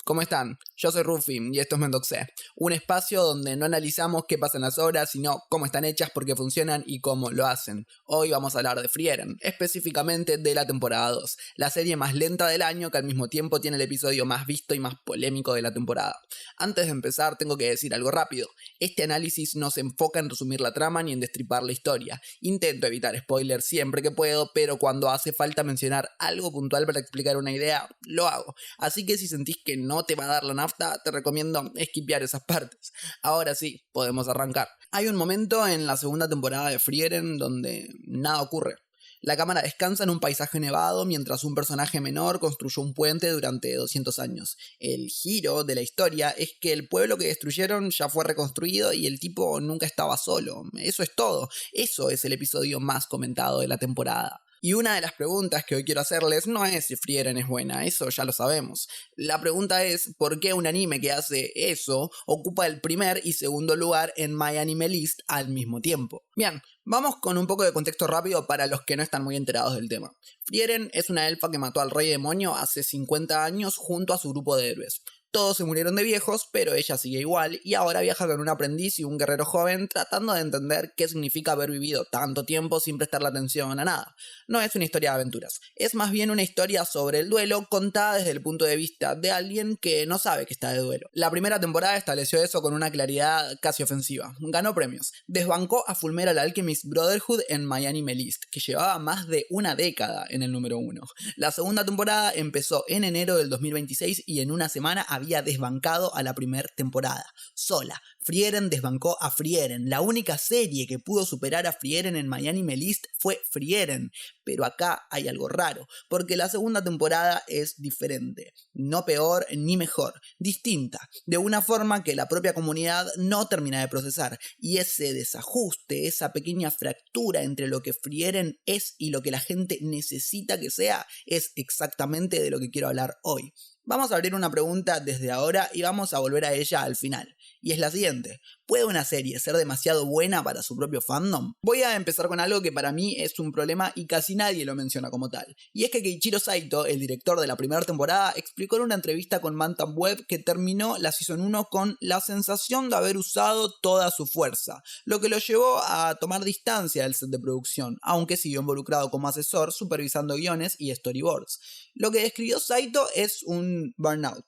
¿Cómo están? Yo soy Rufi y esto es Mendoxé, un espacio donde no analizamos qué pasa en las obras, sino cómo están hechas, por qué funcionan y cómo lo hacen. Hoy vamos a hablar de Frieren, específicamente de la temporada 2, la serie más lenta del año que al mismo tiempo tiene el episodio más visto y más polémico de la temporada. Antes de empezar tengo que decir algo rápido, este análisis no se enfoca en resumir la trama ni en destripar la historia. Intento evitar spoilers siempre que puedo, pero cuando hace falta mencionar algo puntual para explicar una idea, lo hago. Así que si sentís que no te va a dar la nafta, te recomiendo esquipear esas partes. Ahora sí, podemos arrancar. Hay un momento en la segunda temporada de Frieren donde nada ocurre. La cámara descansa en un paisaje nevado mientras un personaje menor construyó un puente durante 200 años. El giro de la historia es que el pueblo que destruyeron ya fue reconstruido y el tipo nunca estaba solo. Eso es todo. Eso es el episodio más comentado de la temporada. Y una de las preguntas que hoy quiero hacerles no es si Frieren es buena, eso ya lo sabemos. La pregunta es ¿por qué un anime que hace eso ocupa el primer y segundo lugar en My Anime List al mismo tiempo? Bien, vamos con un poco de contexto rápido para los que no están muy enterados del tema. Frieren es una elfa que mató al rey demonio hace 50 años junto a su grupo de héroes. Todos se murieron de viejos, pero ella sigue igual y ahora viaja con un aprendiz y un guerrero joven tratando de entender qué significa haber vivido tanto tiempo sin prestarle atención a nada. No es una historia de aventuras, es más bien una historia sobre el duelo contada desde el punto de vista de alguien que no sabe que está de duelo. La primera temporada estableció eso con una claridad casi ofensiva. Ganó premios. Desbancó a Fullmetal Alchemist Brotherhood en My Anime List, que llevaba más de una década en el número 1. La segunda temporada empezó en enero del 2026 y en una semana había desbancado a la primera temporada, sola. Frieren desbancó a Frieren. La única serie que pudo superar a Frieren en My Anime List fue Frieren. Pero acá hay algo raro, porque la segunda temporada es diferente. No peor ni mejor, distinta, de una forma que la propia comunidad no termina de procesar. Y ese desajuste, esa pequeña fractura entre lo que Frieren es y lo que la gente necesita que sea, es exactamente de lo que quiero hablar hoy. Vamos a abrir una pregunta desde ahora y vamos a volver a ella al final. Y es la siguiente. ¿Puede una serie ser demasiado buena para su propio fandom? Voy a empezar con algo que para mí es un problema y casi nadie lo menciona como tal. Y es que Keiichiro Saito, el director de la primera temporada, explicó en una entrevista con Bantam Web que terminó la Season 1 con la sensación de haber usado toda su fuerza, lo que lo llevó a tomar distancia del set de producción, aunque siguió involucrado como asesor supervisando guiones y storyboards. Lo que describió Saito es un burnout.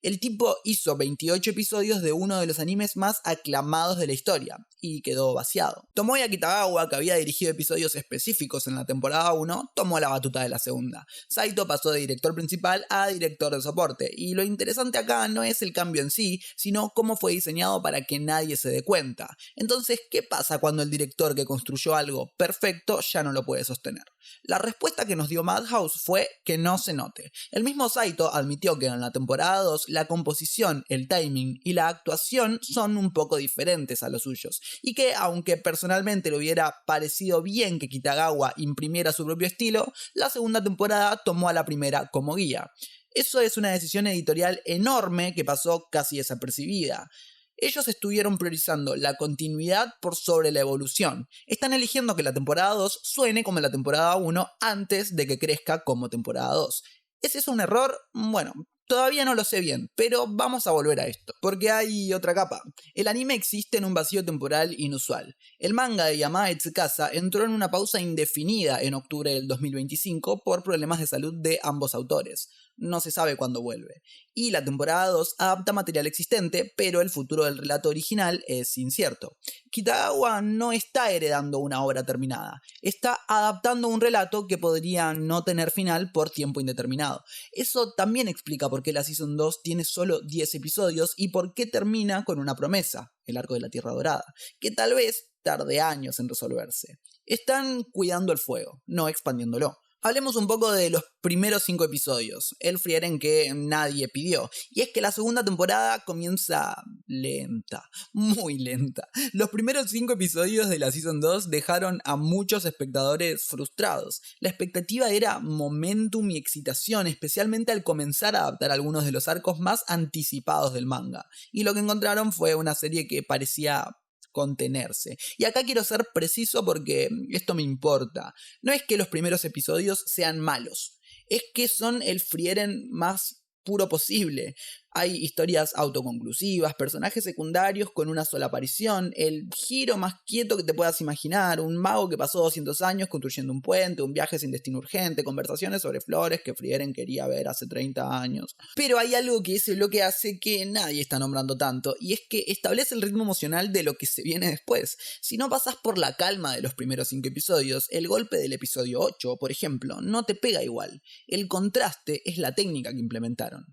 El tipo hizo 28 episodios de uno de los animes más aclamados de la historia, y quedó vaciado. Tomoya Kitagawa, que había dirigido episodios específicos en la temporada 1, tomó la batuta de la segunda. Saito pasó de director principal a director de soporte, y lo interesante acá no es el cambio en sí, sino cómo fue diseñado para que nadie se dé cuenta. Entonces, ¿qué pasa cuando el director que construyó algo perfecto ya no lo puede sostener? La respuesta que nos dio Madhouse fue que no se note. El mismo Saito admitió que en la temporada 2 la composición, el timing y la actuación son un poco diferentes a los suyos, y que aunque personalmente le hubiera parecido bien que Kitagawa imprimiera su propio estilo, la segunda temporada tomó a la primera como guía. Eso es una decisión editorial enorme que pasó casi desapercibida. Ellos estuvieron priorizando la continuidad por sobre la evolución. Están eligiendo que la temporada 2 suene como la temporada 1 antes de que crezca como temporada 2. ¿Es eso un error? Bueno, todavía no lo sé bien, pero vamos a volver a esto, porque hay otra capa. El anime existe en un vacío temporal inusual. El manga de Yamada Tsukasa entró en una pausa indefinida en octubre del 2025 por problemas de salud de ambos autores. No se sabe cuándo vuelve. Y la temporada 2 adapta material existente, pero el futuro del relato original es incierto. Kitagawa no está heredando una obra terminada, está adaptando un relato que podría no tener final por tiempo indeterminado. Eso también explica por qué la Season 2 tiene solo 10 episodios y por qué termina con una promesa, el arco de la Tierra Dorada, que tal vez tarde años en resolverse. Están cuidando el fuego, no expandiéndolo. Hablemos un poco de los primeros 5 episodios, el Frieren que nadie pidió, y es que la segunda temporada comienza lenta, muy lenta. Los primeros 5 episodios de la Season 2 dejaron a muchos espectadores frustrados. La expectativa era momentum y excitación, especialmente al comenzar a adaptar algunos de los arcos más anticipados del manga, y lo que encontraron fue una serie que parecía contenerse. Y acá quiero ser preciso porque esto me importa. No es que los primeros episodios sean malos, es que son el Frieren más puro posible. Hay historias autoconclusivas, personajes secundarios con una sola aparición, el giro más quieto que te puedas imaginar, un mago que pasó 200 años construyendo un puente, un viaje sin destino urgente, conversaciones sobre flores que Frieren quería ver hace 30 años. Pero hay algo que ese bloque hace que nadie está nombrando tanto, y es que establece el ritmo emocional de lo que se viene después. Si no pasás por la calma de los primeros 5 episodios, el golpe del episodio 8, por ejemplo, no te pega igual. El contraste es la técnica que implementaron.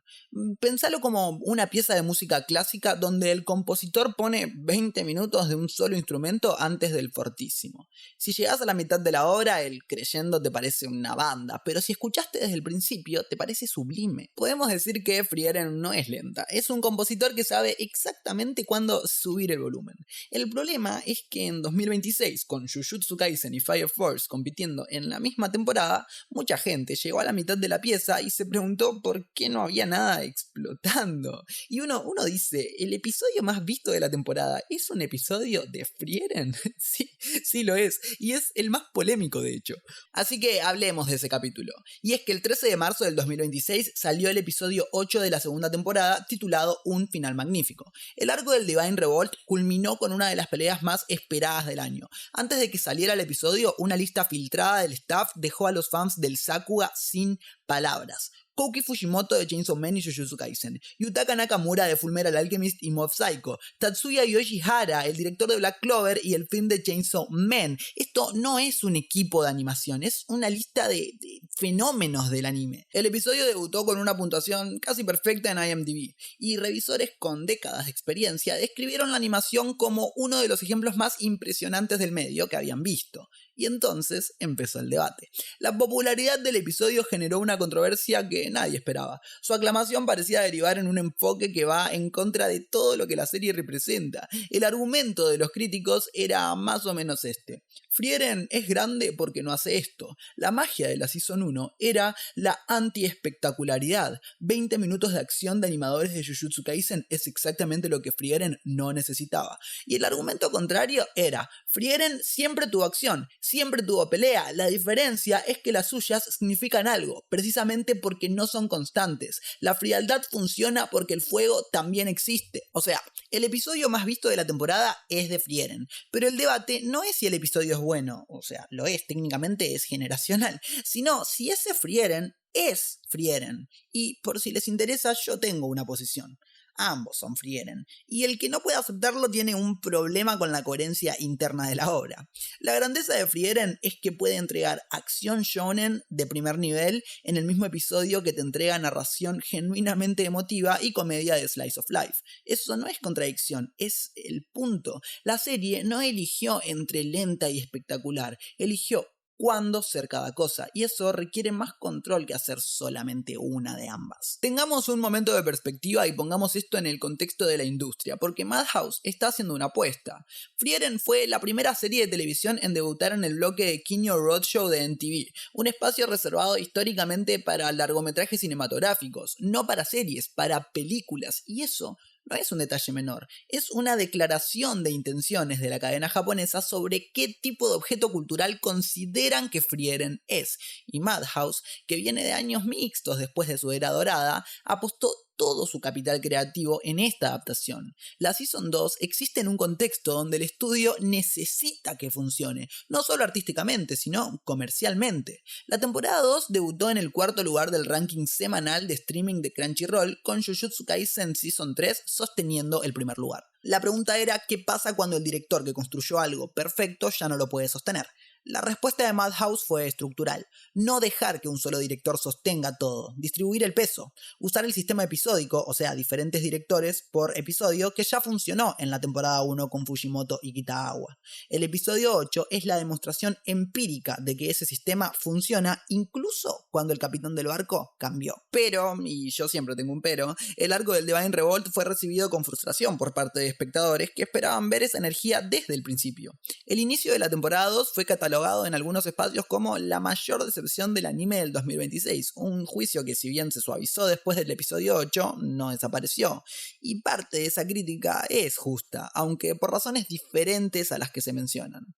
Pensalo como una pieza de música clásica donde el compositor pone 20 minutos de un solo instrumento antes del fortísimo. Si llegás a la mitad de la obra, el creyendo te parece una banda, pero si escuchaste desde el principio, te parece sublime. Podemos decir que Frieren no es lenta, es un compositor que sabe exactamente cuándo subir el volumen. El problema es que en 2026, con Jujutsu Kaisen y Fire Force compitiendo en la misma temporada, mucha gente llegó a la mitad de la pieza y se preguntó por qué no había nada explotando. Y uno dice, ¿el episodio más visto de la temporada es un episodio de Frieren? Sí lo es, y es el más polémico de hecho. Así que hablemos de ese capítulo. Y es que el 13 de marzo del 2026 salió el episodio 8 de la segunda temporada, titulado Un final magnífico. El arco del Divine Revolt culminó con una de las peleas más esperadas del año. Antes de que saliera el episodio, una lista filtrada del staff dejó a los fans del Sakuga sin palabras. Kouki Fujimoto de Chainsaw Man y Jujutsu Kaisen, Yutaka Nakamura de Fullmetal Alchemist y Mob Psycho, Tatsuya Yoshihara, el director de Black Clover y el film de Chainsaw Man. Esto no es un equipo de animación, es una lista de fenómenos del anime. El episodio debutó con una puntuación casi perfecta en IMDb, y revisores con décadas de experiencia describieron la animación como uno de los ejemplos más impresionantes del medio que habían visto. Y entonces empezó el debate. La popularidad del episodio generó una controversia que nadie esperaba. Su aclamación parecía derivar en un enfoque que va en contra de todo lo que la serie representa. El argumento de los críticos era más o menos este. Frieren es grande porque no hace esto. La magia de la Season 1 era la anti-espectacularidad. 20 minutos de acción de animadores de Jujutsu Kaisen es exactamente lo que Frieren no necesitaba. Y el argumento contrario era, Frieren siempre tuvo acción, siempre tuvo pelea. La diferencia es que las suyas significan algo, precisamente porque no son constantes. La frialdad funciona porque el fuego también existe. O sea, el episodio más visto de la temporada es de Frieren, pero el debate no es si el episodio es bueno, o sea, lo es, técnicamente es generacional, sino si ese Frieren es Frieren. Y por si les interesa, yo tengo una posición. Ambos son Frieren, y el que no puede aceptarlo tiene un problema con la coherencia interna de la obra. La grandeza de Frieren es que puede entregar acción shonen de primer nivel en el mismo episodio que te entrega narración genuinamente emotiva y comedia de slice of life. Eso no es contradicción, es el punto. La serie no eligió entre lenta y espectacular, eligió cuándo ser cada cosa, y eso requiere más control que hacer solamente una de ambas. Tengamos un momento de perspectiva y pongamos esto en el contexto de la industria, porque Madhouse está haciendo una apuesta. Frieren fue la primera serie de televisión en debutar en el bloque de Kinyo Roadshow de MTV, un espacio reservado históricamente para largometrajes cinematográficos, no para series, para películas, y eso no es un detalle menor, es una declaración de intenciones de la cadena japonesa sobre qué tipo de objeto cultural consideran que Frieren es. Y Madhouse, que viene de años mixtos después de su era dorada, apostó todo su capital creativo en esta adaptación. La Season 2 existe en un contexto donde el estudio necesita que funcione, no solo artísticamente, sino comercialmente. La temporada 2 debutó en el cuarto lugar del ranking semanal de streaming de Crunchyroll, con Jujutsu Kaisen Season 3 sosteniendo el primer lugar. La pregunta era, ¿qué pasa cuando el director que construyó algo perfecto ya no lo puede sostener? La respuesta de Madhouse fue estructural. No dejar que un solo director sostenga todo, distribuir el peso, usar el sistema episódico, o sea, diferentes directores por episodio, que ya funcionó en la temporada 1 con Fujimoto y Kitagawa. El episodio 8 es la demostración empírica de que ese sistema funciona incluso cuando el capitán del barco cambió. Pero, y yo siempre tengo un pero, el arco del Divine Revolt fue recibido con frustración por parte de espectadores que esperaban ver esa energía desde el principio. El inicio de la temporada 2 fue catalogado en algunos espacios como la mayor decepción del anime del 2026, un juicio que si bien se suavizó después del episodio 8, no desapareció, y parte de esa crítica es justa, aunque por razones diferentes a las que se mencionan.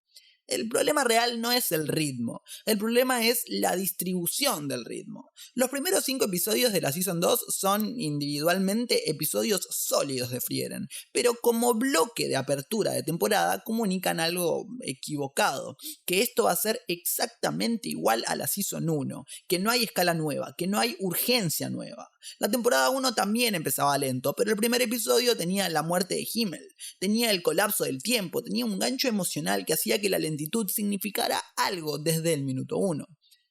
El problema real no es el ritmo, el problema es la distribución del ritmo. Los primeros 5 episodios de la Season 2 son individualmente episodios sólidos de Frieren, pero como bloque de apertura de temporada comunican algo equivocado, que esto va a ser exactamente igual a la Season 1, que no hay escala nueva, que no hay urgencia nueva. La temporada 1 también empezaba lento, pero el primer episodio tenía la muerte de Himmel, tenía el colapso del tiempo, tenía un gancho emocional que hacía que la lentitud significara algo desde el minuto 1.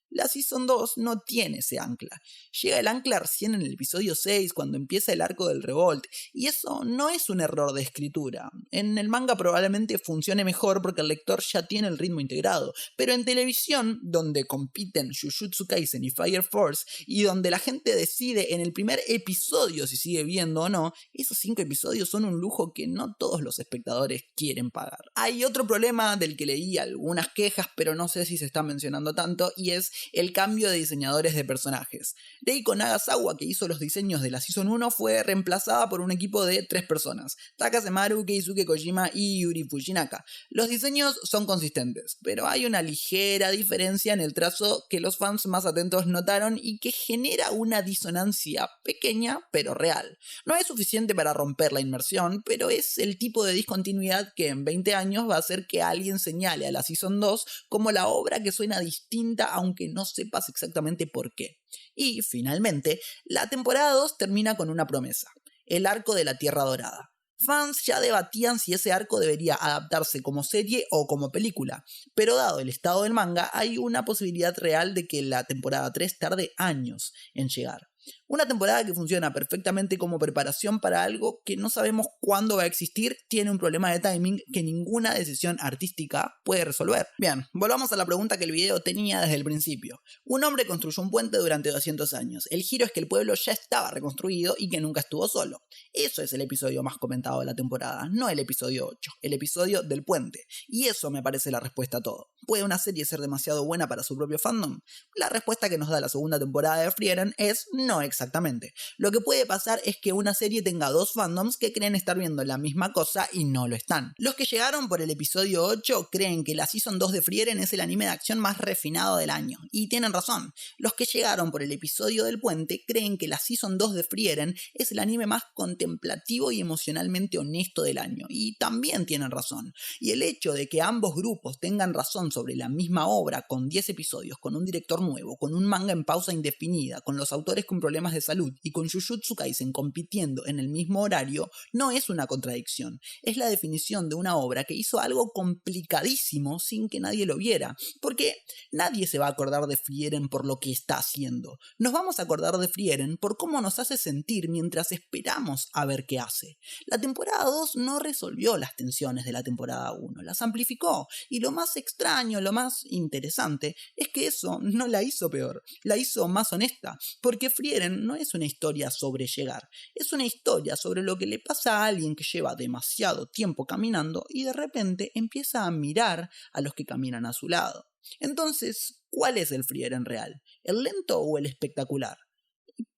La Season 2 no tiene ese ancla. Llega el ancla recién en el episodio 6 cuando empieza el arco del Revolt, y eso no es un error de escritura. En el manga probablemente funcione mejor porque el lector ya tiene el ritmo integrado, pero en televisión, donde compiten Jujutsu Kaisen y Fire Force, y donde la gente decide en el primer episodio si sigue viendo o no, esos 5 episodios son un lujo que no todos los espectadores quieren pagar. Hay otro problema del que leí algunas quejas, pero no sé si se está mencionando tanto, y es el cambio de diseñadores de personajes. Reiko Nagasawa, que hizo los diseños de la Season 1, fue reemplazada por un equipo de 3 personas: Takase Maru, Keisuke Kojima y Yuri Fujinaka. Los diseños son consistentes, pero hay una ligera diferencia en el trazo que los fans más atentos notaron y que genera una disonancia pequeña pero real. No es suficiente para romper la inmersión, pero es el tipo de discontinuidad que en 20 años va a hacer que alguien señale a la Season 2 como la obra que suena distinta aunque no sepas exactamente por qué. Y, finalmente, la temporada 2 termina con una promesa: el arco de la Tierra Dorada. Fans ya debatían si ese arco debería adaptarse como serie o como película, pero dado el estado del manga, hay una posibilidad real de que la temporada 3 tarde años en llegar. Una temporada que funciona perfectamente como preparación para algo que no sabemos cuándo va a existir, tiene un problema de timing que ninguna decisión artística puede resolver. Bien, volvamos a la pregunta que el video tenía desde el principio. Un hombre construyó un puente durante 200 años. El giro es que el pueblo ya estaba reconstruido y que nunca estuvo solo. Eso es el episodio más comentado de la temporada, no el episodio 8, el episodio del puente. Y eso me parece la respuesta a todo. ¿Puede una serie ser demasiado buena para su propio fandom? La respuesta que nos da la segunda temporada de Frieren es no exactamente. Lo que puede pasar es que una serie tenga 2 fandoms que creen estar viendo la misma cosa y no lo están. Los que llegaron por el episodio 8 creen que la Season 2 de Frieren es el anime de acción más refinado del año, y tienen razón. Los que llegaron por el episodio del puente creen que la Season 2 de Frieren es el anime más contemplativo y emocionalmente honesto del año, y también tienen razón. Y el hecho de que ambos grupos tengan razón sobre la misma obra, con 10 episodios, con un director nuevo, con un manga en pausa indefinida, con los autores con problemas de salud y con Jujutsu Kaisen compitiendo en el mismo horario, no es una contradicción. Es la definición de una obra que hizo algo complicadísimo sin que nadie lo viera, porque nadie se va a acordar de Frieren por lo que está haciendo. Nos vamos a acordar de Frieren por cómo nos hace sentir mientras esperamos a ver qué hace. La temporada 2 no resolvió las tensiones de la temporada 1, las amplificó, y lo más extraño, lo más interesante, es que eso no la hizo peor, la hizo más honesta, porque Frieren no es una historia sobre llegar, es una historia sobre lo que le pasa a alguien que lleva demasiado tiempo caminando y de repente empieza a mirar a los que caminan a su lado. Entonces, ¿cuál es el Frieren real? ¿El lento o el espectacular?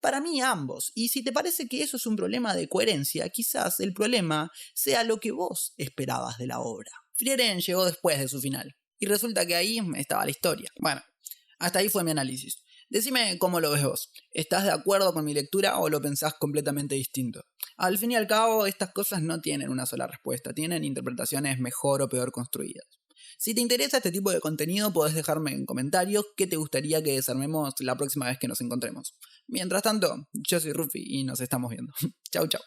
Para mí ambos, y si te parece que eso es un problema de coherencia, quizás el problema sea lo que vos esperabas de la obra. Frieren llegó después de su final, y resulta que ahí estaba la historia. Bueno, hasta ahí fue mi análisis. Decime cómo lo ves vos. ¿Estás de acuerdo con mi lectura o lo pensás completamente distinto? Al fin y al cabo, estas cosas no tienen una sola respuesta, tienen interpretaciones mejor o peor construidas. Si te interesa este tipo de contenido, podés dejarme en comentarios qué te gustaría que desarmemos la próxima vez que nos encontremos. Mientras tanto, yo soy Rufi y nos estamos viendo. Chau, chau.